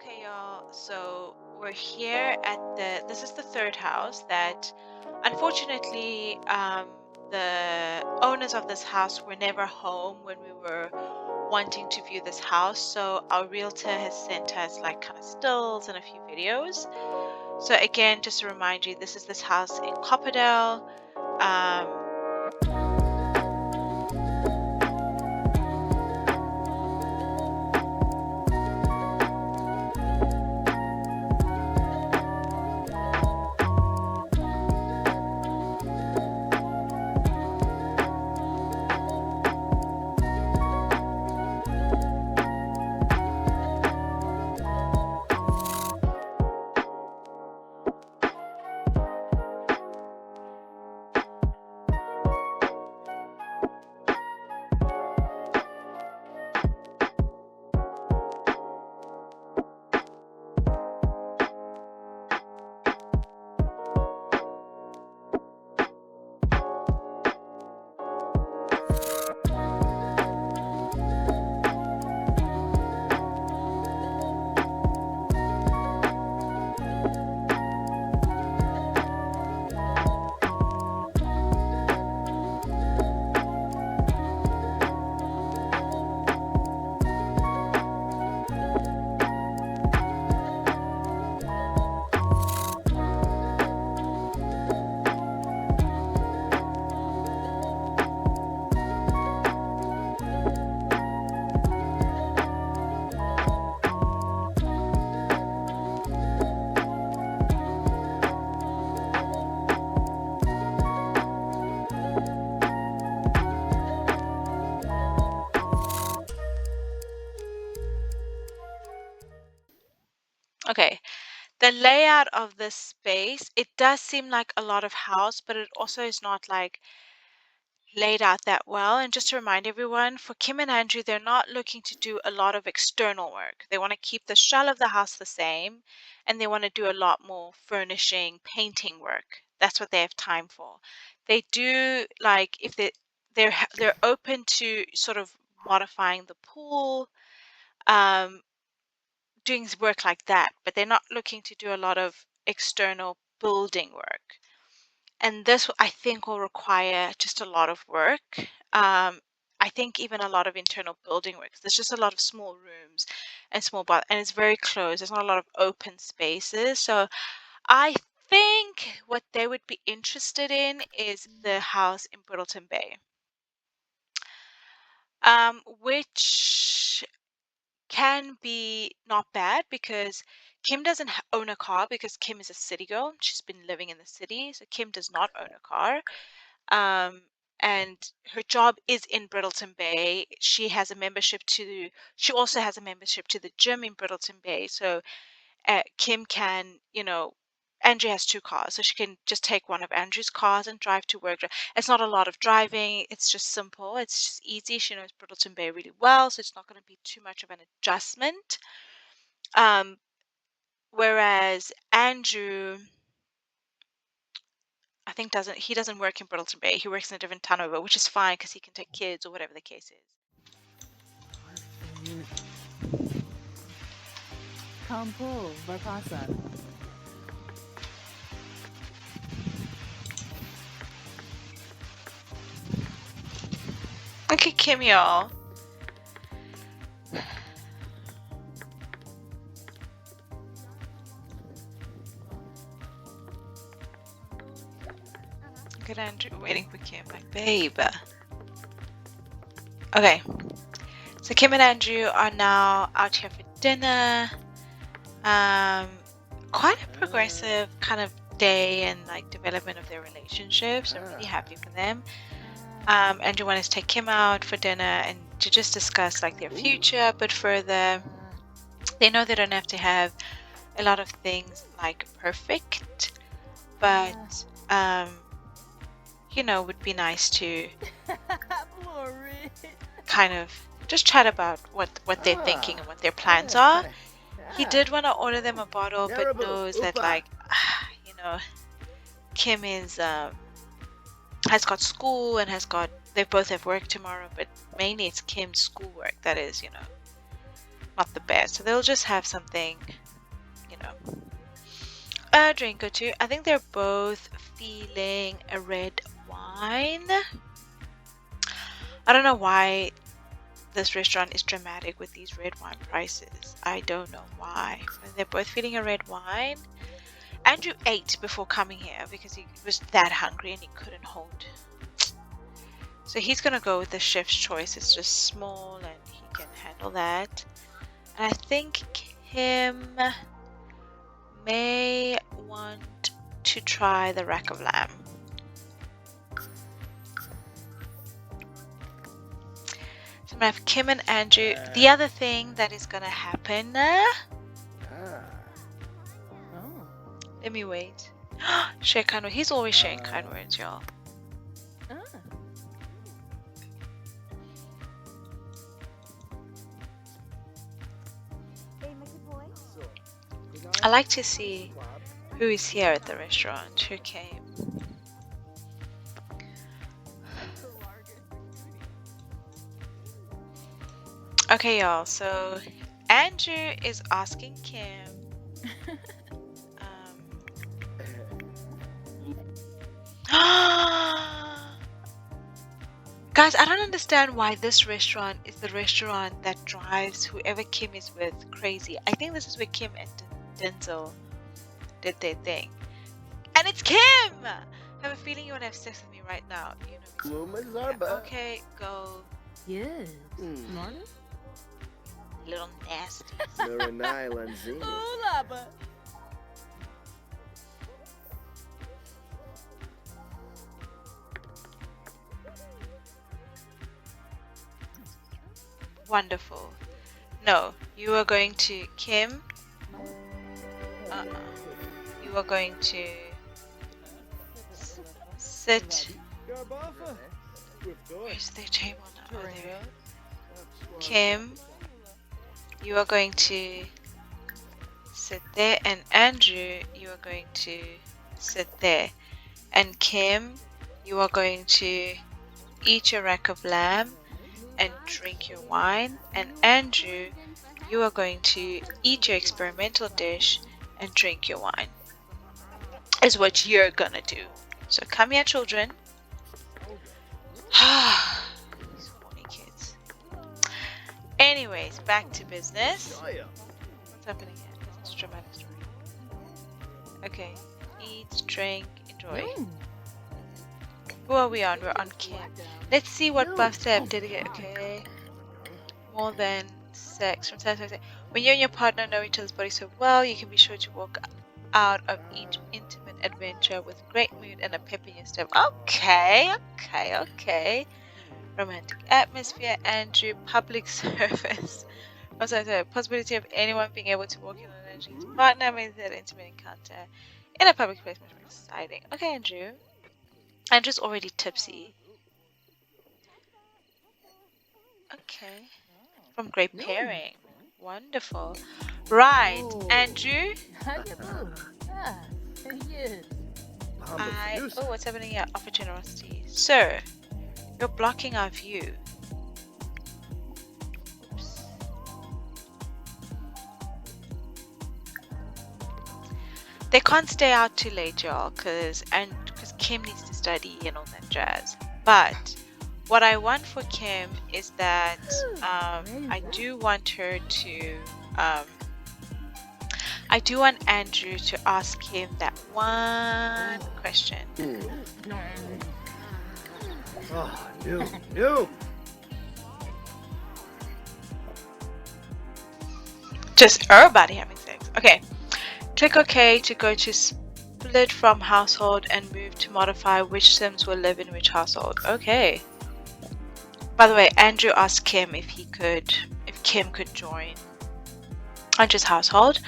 Okay, y'all. So we're here at this is the third house that unfortunately the owners of this house were never home when we were wanting to view this house. So our realtor has sent us like kind of stills and a few videos. So again, just to remind you, this is this house in Copperdale. Um, okay, the layout of this space, it does seem like a lot of house, but it also is not like laid out that well. And just to remind everyone, for Kim and Andrew, they're not looking to do a lot of external work. They want to keep the shell of the house the same, and they want to do a lot more furnishing, painting work. That's what they have time for. They do like if they're open to sort of modifying the pool, um, doing work like that, but they're not looking to do a lot of external building work. And this, I think, will require just a lot of work. I think even a lot of internal building work. There's just a lot of small rooms and and it's very closed. There's not a lot of open spaces. So I think what they would be interested in is the house in Brittleton Bay, which can be not bad because Kim doesn't own a car because Kim is a city girl. She's been living in the city, so Kim does not own a car. um, and her job is in Brittleton Bay. She also has a membership to the gym in Brittleton Bay. So Kim can, Andrew has two cars, so she can just take one of Andrew's cars and drive to work. It's not a lot of driving. It's just simple. It's just easy. She knows Brittleton Bay really well, so it's not going to be too much of an adjustment. Um, whereas Andrew, I think doesn't work in Brittleton Bay. He works in a different town over, which is fine because he can take kids or whatever the case is. Kampo, Varpasan. Look at Kim, y'all. Look at Andrew waiting for Kim, like, babe. Okay, so Kim and Andrew are now out here for dinner. Quite a progressive kind of day and like development of their relationships. I'm really happy for them. Andrew wanted to take Kim out for dinner and to just discuss like their future a bit further. They know they don't have to have a lot of things like perfect, but would be nice to kind of just chat about what they're thinking and what their plans are. He did want to order them a bottle, but knows that like Kim is has got school and they both have work tomorrow, but mainly it's Kim's schoolwork that is not the best. So they'll just have something, you know, a drink or two. I think they're both feeling a red wine. I don't know why this restaurant is dramatic with these red wine prices. I don't know why. But they're both feeling a red wine. Andrew ate before coming here because he was that hungry and he couldn't hold. So he's gonna go with the chef's choice. It's just small and he can handle that. And I think Kim may want to try the rack of lamb. So I'm gonna have Kim and Andrew. The other thing that is gonna happen. Oh. Let me wait. Share kind words. He's always sharing kind words, y'all. Ah. I like to see who is here at the restaurant, who came. Okay, y'all. So Andrew is asking Kim. Guys, I don't understand why this restaurant is the restaurant that drives whoever Kim is with crazy. I think this is where Kim and Denzel did their thing. And it's Kim! I have a feeling you want to have sex with me right now. You know me. Okay, go. Yes. Morning. Little nasty. Laba. Wonderful. No, you are going to Kim. You are going to sit. Where's their table now? Oh, there. Kim, you are going to sit there, and Andrew, you are going to sit there. And Kim, you are going to eat your rack of lamb and drink your wine. And Andrew, you are going to eat your experimental dish and drink your wine. Is what you're gonna do. So come here, children. These horny kids. Anyways, back to business. What's happening here? It's a dramatic story. Okay. Eat, drink, enjoy. Who are we on? We're on Kim. Let's see what Buff Step did again. Okay. More than sex. From time to time. When you and your partner know each other's bodies so well, you can be sure to walk out of each intimate adventure with great mood and a pep in your step. Okay. Romantic atmosphere, Andrew. Public service. Also, the possibility of anyone being able to walk in on Andrew's partner means that intimate encounter in a public place much more exciting. Okay, Andrew. Andrew's already tipsy. Okay. From great pairing. Wonderful. Right, Andrew. Yes. Oh, what's happening here? Offer generosity. Sir, you're blocking our view. Oops. They can't stay out too late, y'all, because Kim needs to study and all that jazz. But what I want for Kim is that I do want her to I do want Andrew to ask him that one question. No. Just everybody having sex. Okay. Click OK to go to split from household and move to modify which Sims will live in which household. Okay. By the way, Andrew asked Kim if Kim could join Andrew's household.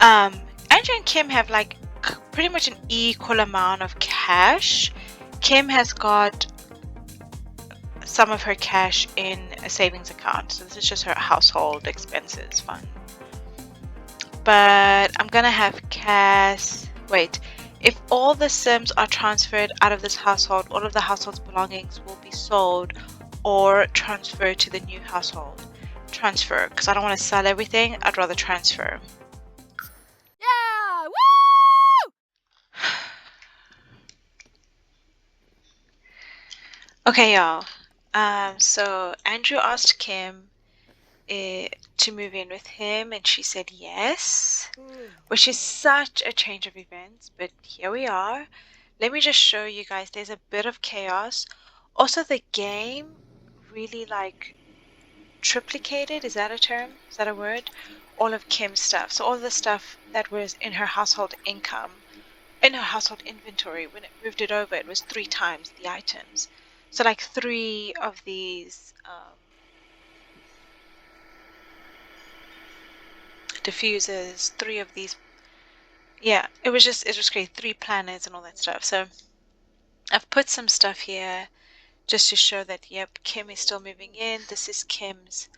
Andrew and Kim have like pretty much an equal amount of cash. Kim has got some of her cash in a savings account, so this is just her household expenses fund. But I'm gonna have Cass. Wait, if all the Sims are transferred out of this household, all of the household's belongings will be sold or transferred to the new household. transfer because I don't want to sell everything. I'd rather transfer. Yeah! Woo! Okay, y'all. So Andrew asked Kim to move in with him, and she said yes, which is such a change of events. But here we are. Let me just show you guys. There's a bit of chaos. Also, the game really like triplicated. Is that a term? Is that a word? All of Kim's stuff. So all the stuff that was in her household income, in her household inventory, when it moved it over, it was 3 times the items. So like 3 of these diffusers, 3 of these. Yeah, it was great. 3 planets and all that stuff. So I've put some stuff here just to show that, yep, Kim is still moving in. This is Kim's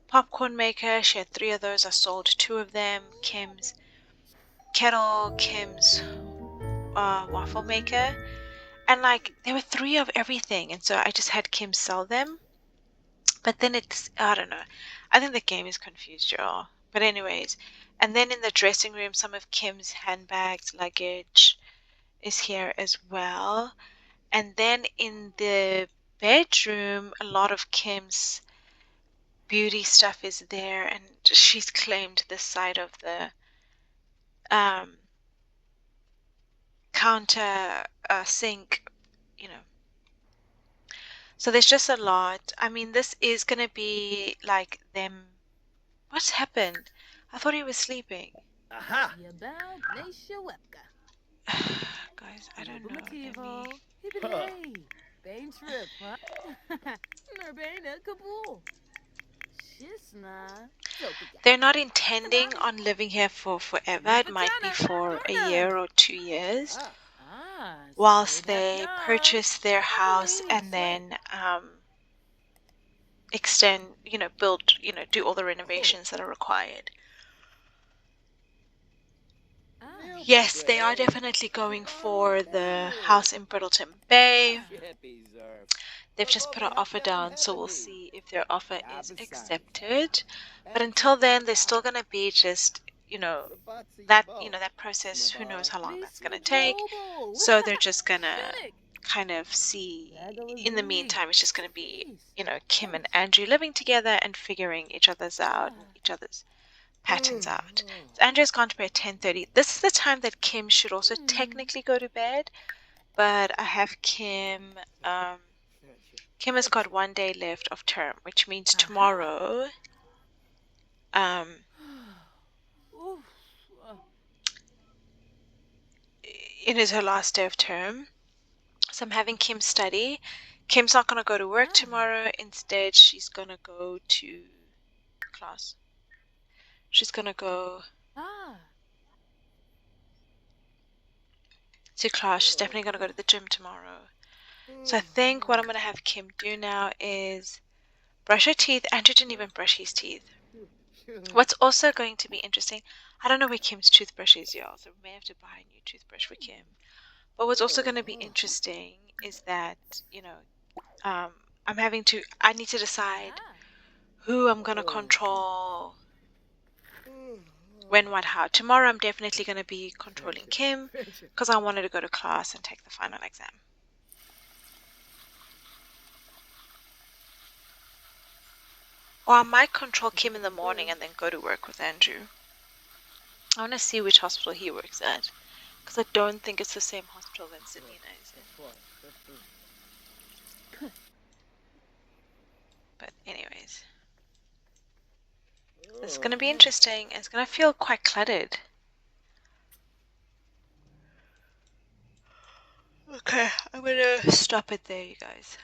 popcorn maker. She had 3 of those. I sold 2 of them. Kim's kettle, Kim's waffle maker. And like, there were 3 of everything. And so I just had Kim sell them. But then it's, I don't know. I think the game is confused, y'all. But anyways, and then in the dressing room, some of Kim's handbags, luggage is here as well. And then in the bedroom, a lot of Kim's beauty stuff is there, and she's claimed this side of the um, counter sink, you know. So there's just a lot. I mean, this is gonna be like them. What's happened? I thought he was sleeping. Aha! Jebel Nesha Webka. Guys, I don't know. Let me. Jubelativo. Huh. Hibidley. Bane trip, huh? Nurbana Kabul. Shisna. Zopiga. They're not intending Kanani. on living here for forever. It might be Shinapatana. for a Dorna. year or 2 years, Ah. Ah, whilst Sedat they Yar. purchase their house Heavily. and then extend, build, do all the Oh. renovations that are required. Ah. Yes, Milka they are hey. definitely going Karo for the Benu. house in Brittleton Bay. Ah. Shippy Zerf. They've just put an Babobi offer Hapdam down, so we'll Heavily. see if their offer is Yabasarza. accepted. But until then, they're still Petrifata. going to be just, Sabatsi that, Bo. that process, who knows Snabar. how long that's going to Lisa take. Global. So they're just going to Shinnick. kind of see. In the Dagalazuli. meantime, it's just going to be, Peace. Kim and Thanks. Andrew living together and figuring each other's out and Ah. each other's patterns out. So Andrew's gone to bed at 10:30. This is the time that Kim should also Hmm. technically go to bed, but I have Kim. Kim has got 1 day left of term, which means Aha. tomorrow um, Oof. it is her last day of term. So I'm having Kim study. Kim's not going to go to work Ah. tomorrow. Instead, she's going to go to class. She's going to go Ah. to class. She's definitely going to go to the gym tomorrow. So I think what I'm going to have Kim do now is brush her teeth. Andrew didn't even brush his teeth. What's also going to be interesting, I don't know where Kim's toothbrush is, y'all, so we may have to buy a new toothbrush for Kim. But what's also going to be interesting is that, um, I need to decide Ah. who I'm going to control, when, what, how. Tomorrow I'm definitely going to be controlling Kim because I wanted to go to class and take the final exam. Or I might control Kim in the morning and then go to work with Andrew. I want to see which hospital he works at because I don't think it's the same hospital that Selena is in. But anyways, this is going to be interesting. It's going to feel quite cluttered. Okay, I'm going to stop it there, you guys.